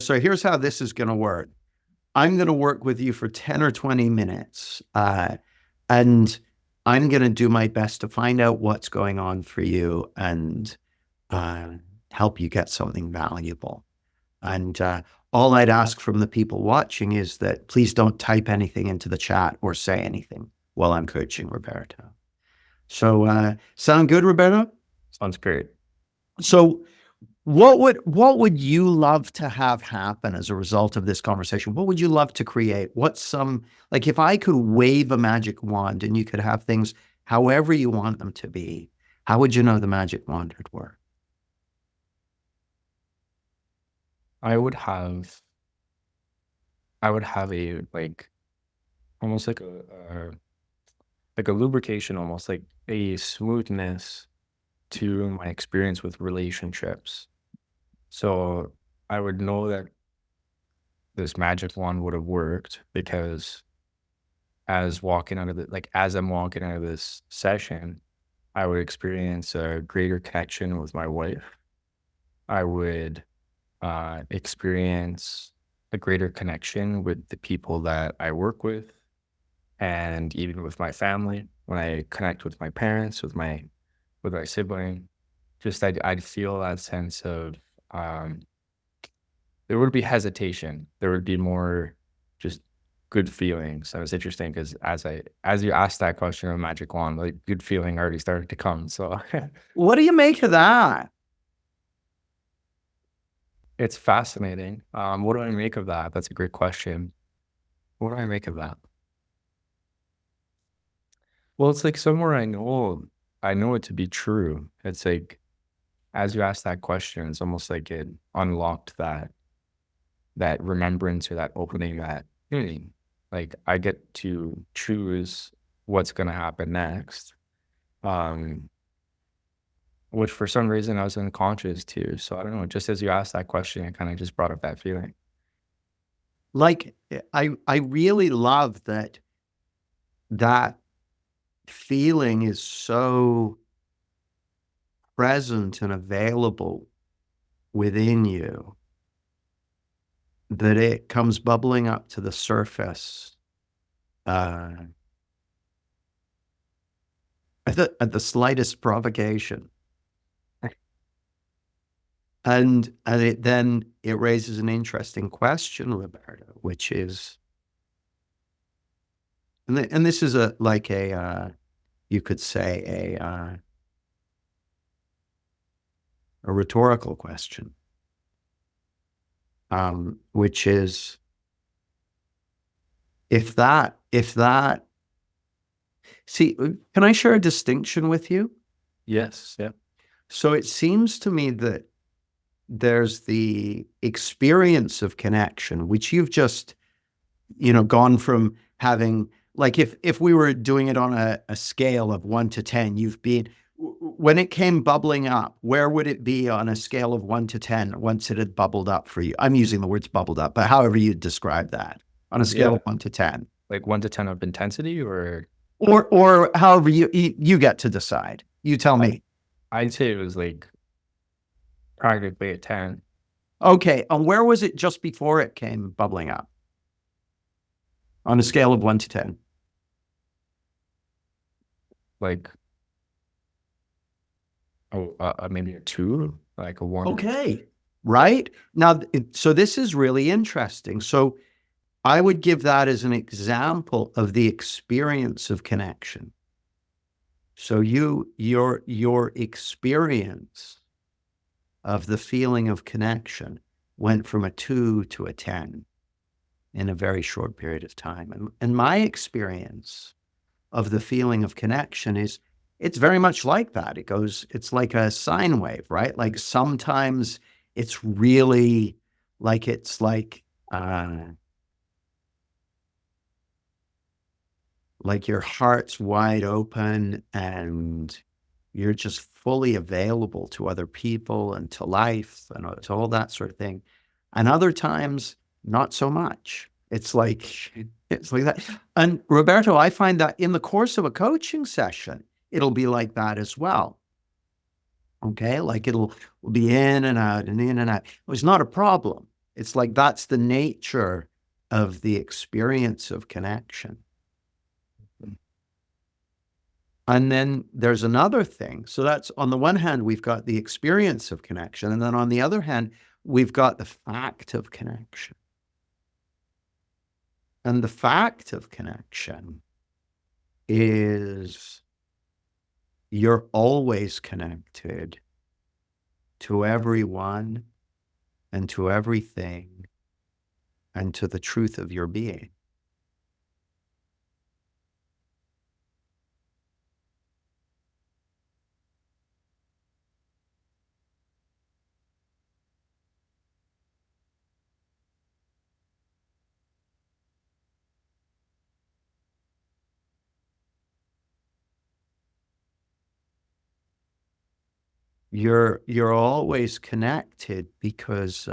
So here's how this is going to work. I'm going to work with you for 10 or 20 minutes, and I'm going to do my best to find out what's going on for you and help you get something valuable. And all I'd ask from the people watching is that please don't type anything into the chat or say anything while I'm coaching Roberto. So sound good, Roberto? Sounds great. So what would you love to have happen as a result of this conversation? What would you love to create? Like if I could wave a magic wand and you could have things however you want them to be, how would you know the magic wand would work? I would have a like almost like a lubrication, almost like a smoothness to my experience with relationships. So I would know that this magic wand would have worked because as I'm walking out of this session, I would experience a greater connection with my wife. I would experience a greater connection with the people that I work with and even with my family. When I connect with my parents, with my sibling, just I'd feel that sense of um, there would be hesitation. There would be more just good feelings. So it's interesting because as you asked that question of magic wand, like good feeling already started to come. So What do you make of that? it's fascinating. What do I make of that? That's a great question. What do I make of that? Well, it's like somewhere I know it to be true. It's like as you asked that question, it's almost like it unlocked that remembrance or that opening that like I get to choose what's gonna happen next. Um, which for some reason I was unconscious to. So I don't know, just as you asked that question, it kind of just brought up that feeling. Like I really love that feeling is so present and available within you that it comes bubbling up to the surface uh, at the slightest provocation. And it raises an interesting question, Roberto, which is, and this is you could say a rhetorical question, which is, if that, see, can I share a distinction with you? Yes. Yeah. So it seems to me that there's the experience of connection, which you've just, gone from having, like if we were doing it on a scale of 1 to 10, when it came bubbling up, where would it be on a scale of 1 to 10 once it had bubbled up for you? I'm using the words bubbled up, but however you describe that on a scale of 1 to 10. Like 1 to 10 of intensity or however you get to decide. You tell me. I'd say it was like practically a 10. Okay. And where was it just before it came bubbling up? On a scale of 1 to 10. Like maybe a 2, like a 1. Okay. Right. Now, so this is really interesting. So I would give that as an example of the experience of connection. So your experience of the feeling of connection went from a 2 to a 10 in a very short period of time. And my experience of the feeling of connection is, it's very much like that. It's like a sine wave, right? Like sometimes it's really like, like your heart's wide open and you're just fully available to other people and to life and to all that sort of thing. And other times, not so much. It's like that. And Roberto, I find that in the course of a coaching session, it'll be like that as well. Okay, like it'll be in and out and in and out. It's not a problem. It's like that's the nature of the experience of connection. And then there's another thing. So that's on the one hand, we've got the experience of connection. And then on the other hand, we've got the fact of connection. And the fact of connection is you're always connected to everyone and to everything and to the truth of your being. You're always connected because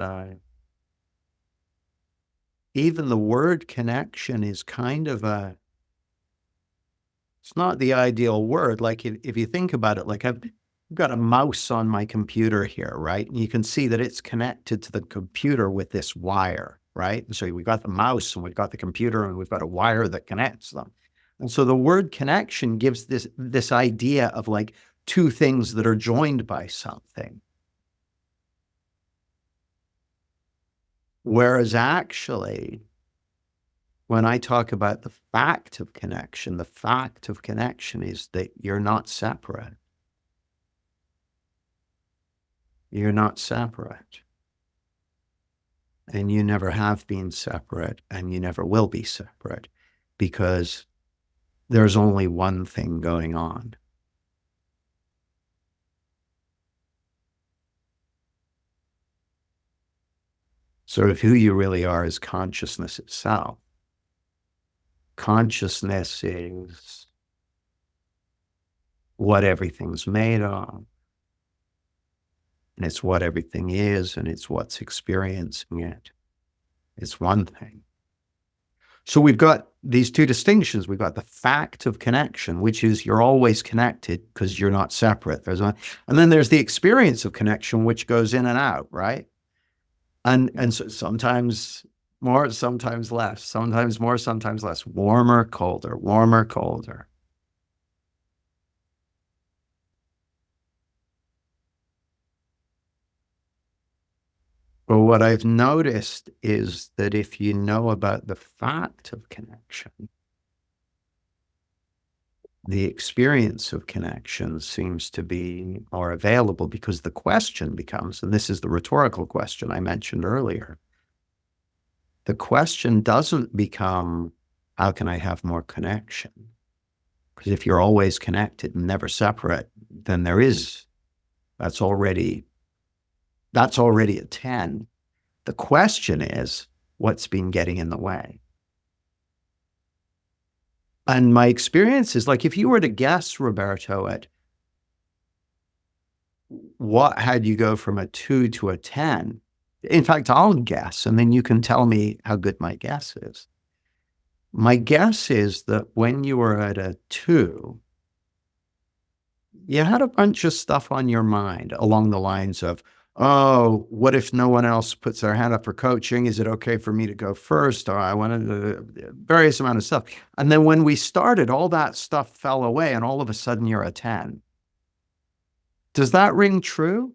even the word connection is kind of it's not the ideal word. Like if you think about it, like I've got a mouse on my computer here, right? And you can see that it's connected to the computer with this wire, right? And so we've got the mouse and we've got the computer and we've got a wire that connects them. And so the word connection gives this idea of like two things that are joined by something. Whereas actually, when I talk about the fact of connection is that you're not separate. You're not separate. And you never have been separate, and you never will be separate, because there's only one thing going on. So if who you really are is consciousness itself, consciousness is what everything's made of, and it's what everything is, and it's what's experiencing it. It's one thing. So we've got these two distinctions. We've got the fact of connection, which is you're always connected because you're not separate. And then there's the experience of connection, which goes in and out, right? And so sometimes more, sometimes less, sometimes more, sometimes less, warmer, colder, warmer, colder. But what I've noticed is that if you know about the fact of connection, the experience of connection seems to be more available, because the question becomes, and this is the rhetorical question I mentioned earlier, the question doesn't become, how can I have more connection? Because if you're always connected and never separate, then that's already a 10. The question is, what's been getting in the way? And my experience is, like, if you were to guess, Roberto, at what had you go from a 2 to a 10, in fact, I'll guess, and then you can tell me how good my guess is. My guess is that when you were at a 2, you had a bunch of stuff on your mind along the lines of, oh, what if no one else puts their hand up for coaching? Is it okay for me to go first? Or I wanted various amount of stuff. And then when we started, all that stuff fell away, and all of a sudden you're a 10. Does that ring true?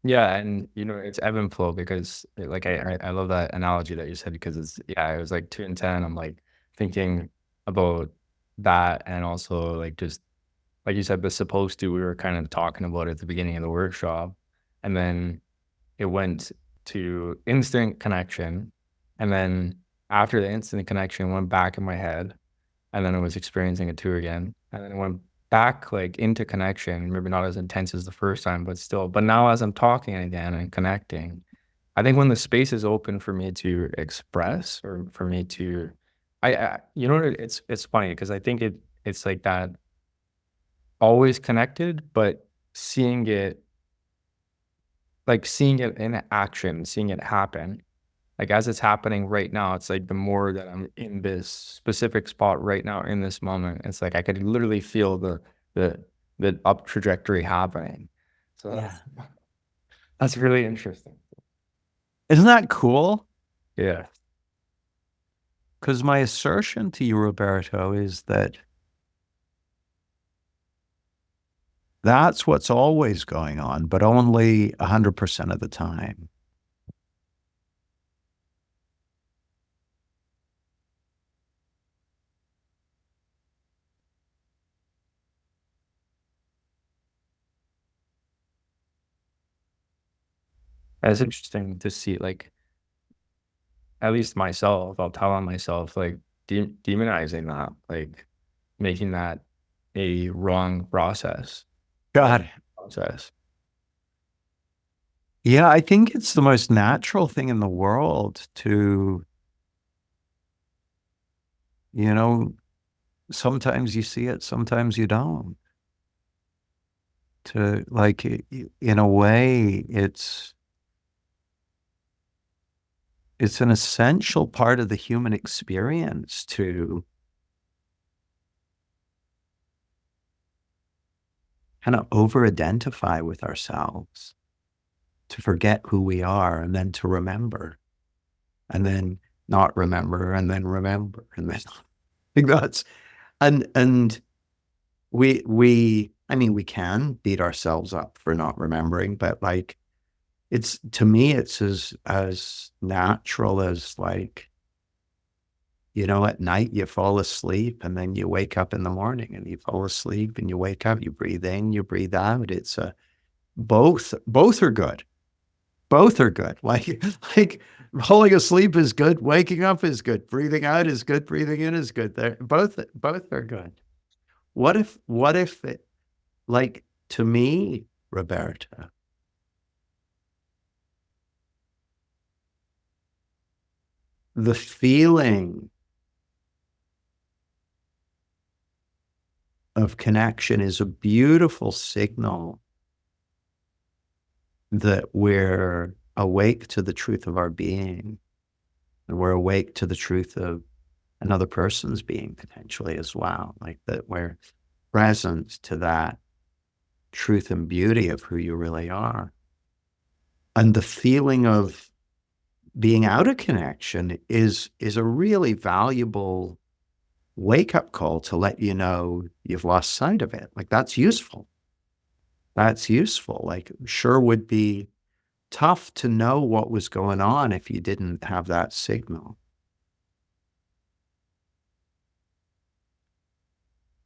Yeah, and it's ebb and flow, because like I love that analogy that you said, because it was like 2 and 10. I'm like thinking about that, and also like just like you said, the supposed to, we were kind of talking about at the beginning of the workshop, and then it went to instant connection, and then after the instant connection, it went back in my head, and then I was experiencing it too again, and then it went back like into connection, maybe not as intense as the first time, but still. But now as I'm talking again and connecting, I think when the space is open for me to express, or for me to, it's funny, because I think it's like that, always connected, but seeing it, like seeing it in action, seeing it happen. Like as it's happening right now, it's like the more that I'm in this specific spot right now in this moment, it's like I could literally feel the up trajectory happening. So Yeah. That's really interesting. Isn't that cool? Yeah. Because my assertion to you, Roberto, is that that's what's always going on, but only 100% of the time. It's interesting to see, like, at least myself, I'll tell on myself, like, demonizing that, like, making that a wrong God. process. Yeah, I think it's the most natural thing in the world to, you know, sometimes you see it, sometimes you don't. To like, in a way, it's an essential part of the human experience to kind of over-identify with ourselves, to forget who we are, and then to remember, and then not remember, and then remember, and then like that's and I mean, we can beat ourselves up for not remembering, but like it's, to me, it's as natural as, like, at night you fall asleep and then you wake up in the morning, and you fall asleep and you wake up, you breathe in, you breathe out. It's both are good. Both are good. Like falling asleep is good, waking up is good, breathing out is good, breathing in is good. They're both are good. What if it, like, to me, Roberta, the feeling of connection is a beautiful signal that we're awake to the truth of our being, and we're awake to the truth of another person's being potentially as well. Like that we're present to that truth and beauty of who you really are. And the feeling of being out of connection is a really valuable wake up call to let you know you've lost sight of it. Like that's useful. That's useful. Like, sure would be tough to know what was going on if you didn't have that signal.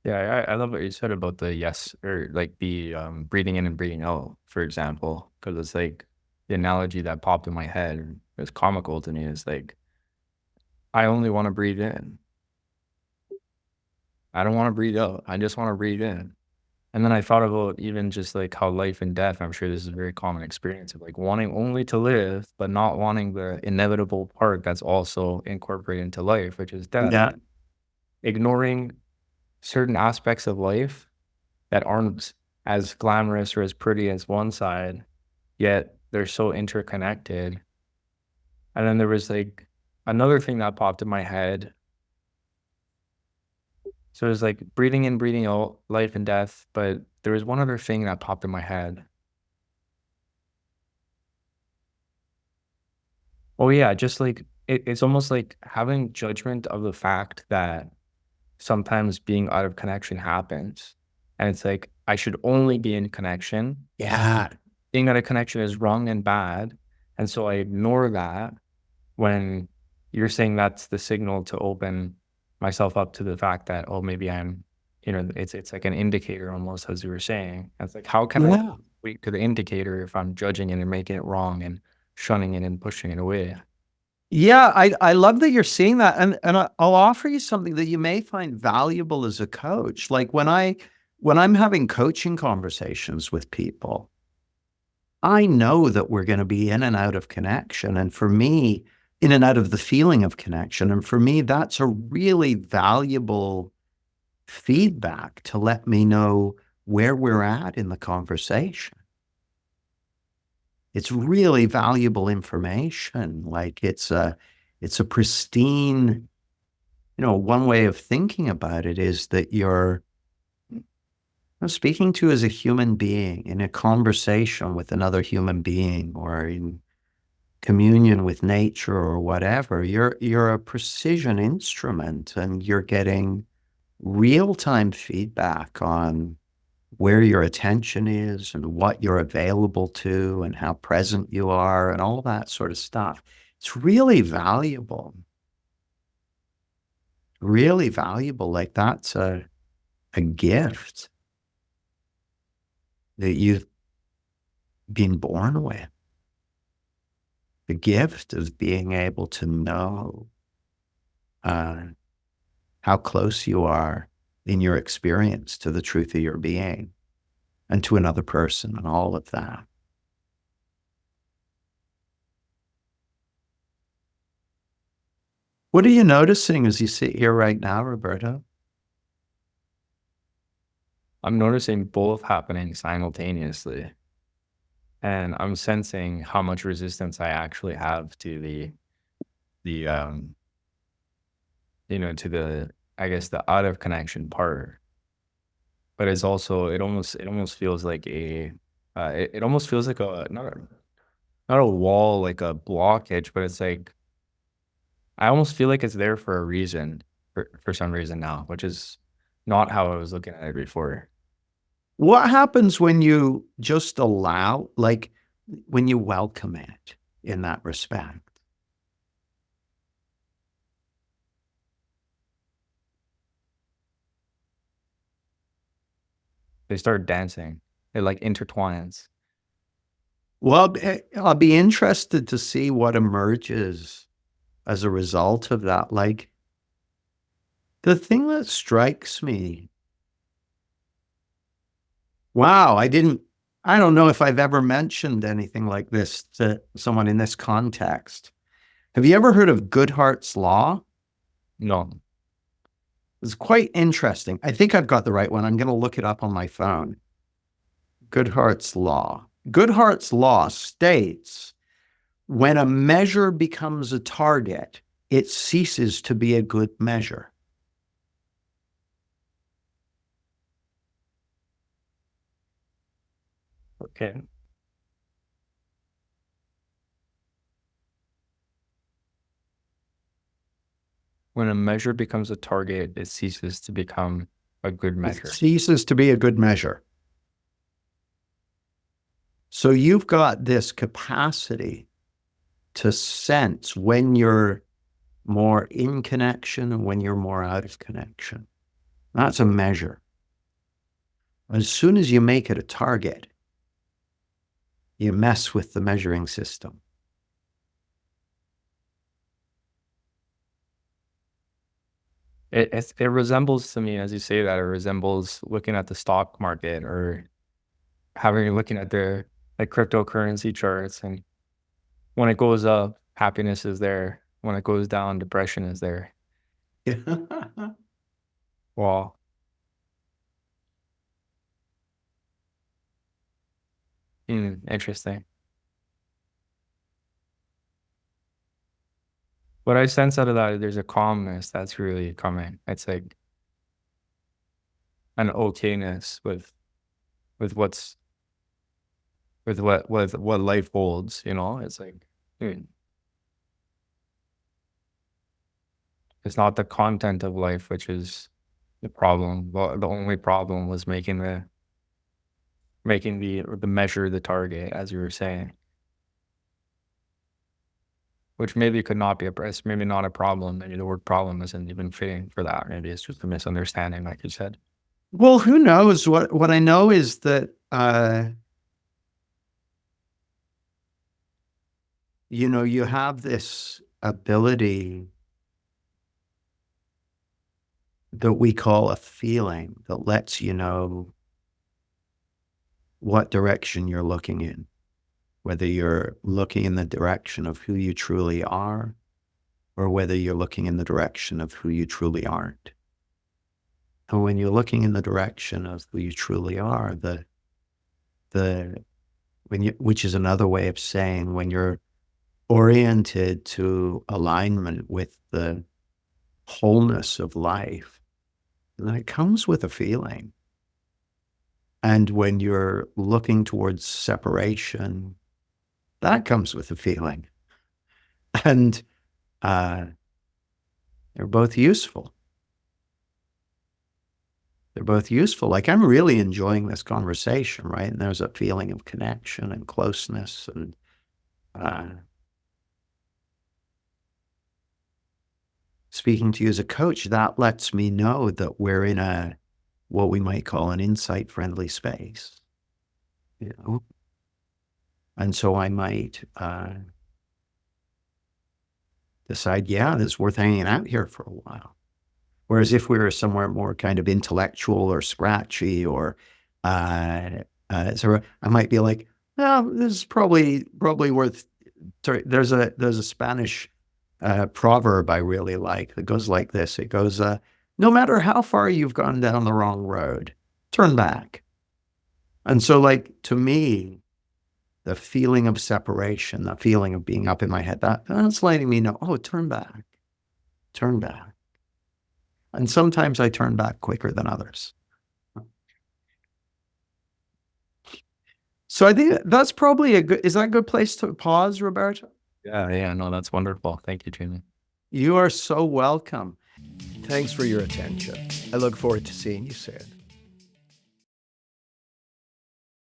Yeah, I love what you said about the yes, or like the breathing in and breathing out, for example, because it's like the analogy that popped in my head. It's comical to me. Is like I only want to breathe in. I don't want to breathe out. I just want to breathe in. And then I thought about even just like how life and death. I'm sure this is a very common experience of like wanting only to live, but not wanting the inevitable part that's also incorporated into life, which is death. Yeah. Ignoring certain aspects of life that aren't as glamorous or as pretty as one side, yet they're so interconnected. And then there was like another thing that popped in my head. So it was like breathing in, breathing out, life and death. But there was one other thing that popped in my head. Oh yeah, just like it's almost like having judgment of the fact that sometimes being out of connection happens. And it's like I should only be in connection. Yeah. Being out of connection is wrong and bad. And so I ignore that when you're saying that's the signal to open myself up to the fact that, oh, maybe I'm, it's like an indicator almost, as you were saying. It's like, how can I Yeah. wait to the indicator if I'm judging it and making it wrong and shunning it and pushing it away? Yeah, I love that you're seeing that, and I'll offer you something that you may find valuable as a coach. Like when I'm having coaching conversations with people, I know that we're going to be in and out of connection, and for me, in and out of the feeling of connection, and for me, that's a really valuable feedback to let me know where we're at in the conversation. It's really valuable information. Like it's a pristine, one way of thinking about it is that Speaking to as a human being in a conversation with another human being or in communion with nature or whatever, you're a precision instrument and you're getting real-time feedback on where your attention is and what you're available to and how present you are and all that sort of stuff. It's really valuable, really valuable. Like that's a gift that you've been born with. The gift of being able to know uh, how close you are in your experience to the truth of your being and to another person and all of that. What are you noticing as you sit here right now, Roberto? I'm noticing both happening simultaneously, and I'm sensing how much resistance I actually have to the to the, I guess, the out of connection part. But it's also, it almost feels like it almost feels like a not a wall, like a blockage, but it's like I almost feel like it's there for a reason, for some reason now, which is not how I was looking at it before. What happens when you just allow, like when you welcome it in that respect? They start dancing. It like intertwines. Well, I'll be interested to see what emerges as a result of that. Like the thing that strikes me, wow, I don't know if I've ever mentioned anything like this to someone in this context. Have you ever heard of Goodhart's Law? No. It's quite interesting. I think I've got the right one. I'm going to look it up on my phone. Goodhart's Law. Goodhart's Law states when a measure becomes a target, it ceases to be a good measure. Okay. When a measure becomes a target, it ceases to become a good It measure. ceases to be a good measure. So you've got this capacity to sense when you're more in connection and when you're more out of connection. That's a measure. As soon as you make it a target, you mess with the measuring system. It resembles to me, as you say that, it resembles looking at the stock market or having looking at the like cryptocurrency charts, and when it goes up, happiness is there. When it goes down, depression is there. Wow. Interesting. What I sense out of that, there's a calmness that's really coming. It's like an okayness with what's with what life holds, It's like, dude, it's not the content of life which is the problem. The only problem was making the measure the target, as you were saying, which maybe could not be it's maybe not a problem. Maybe the word problem isn't even fitting for that. Maybe it's just a misunderstanding, like you said. Well, who knows? What I know is that you have this ability that we call a feeling that lets you know what direction you're looking in, whether you're looking in the direction of who you truly are or whether you're looking in the direction of who you truly aren't. And when you're looking in the direction of who you truly are, which is another way of saying when you're oriented to alignment with the wholeness of life, then it comes with a feeling. And when you're looking towards separation, that comes with a feeling. And they're both useful. They're both useful. Like, I'm really enjoying this conversation, right? And there's a feeling of connection and closeness. And speaking to you as a coach, that lets me know that we're in a what we might call an insight-friendly space. You know? And so I might decide, yeah, it's worth hanging out here for a while. Whereas if we were somewhere more kind of intellectual or scratchy or so I might be like, well, this is probably worth. There's a Spanish proverb I really like that goes like this. It goes, no matter how far you've gone down the wrong road, turn back. And so, like, to me, the feeling of separation, the feeling of being up in my head, that's letting me know, oh, turn back, turn back. And sometimes I turn back quicker than others. So I think that's probably is that a good place to pause, Roberto? Yeah, no, that's wonderful. Thank you, Jamie. You are so welcome. Thanks for your attention. I look forward to seeing you soon.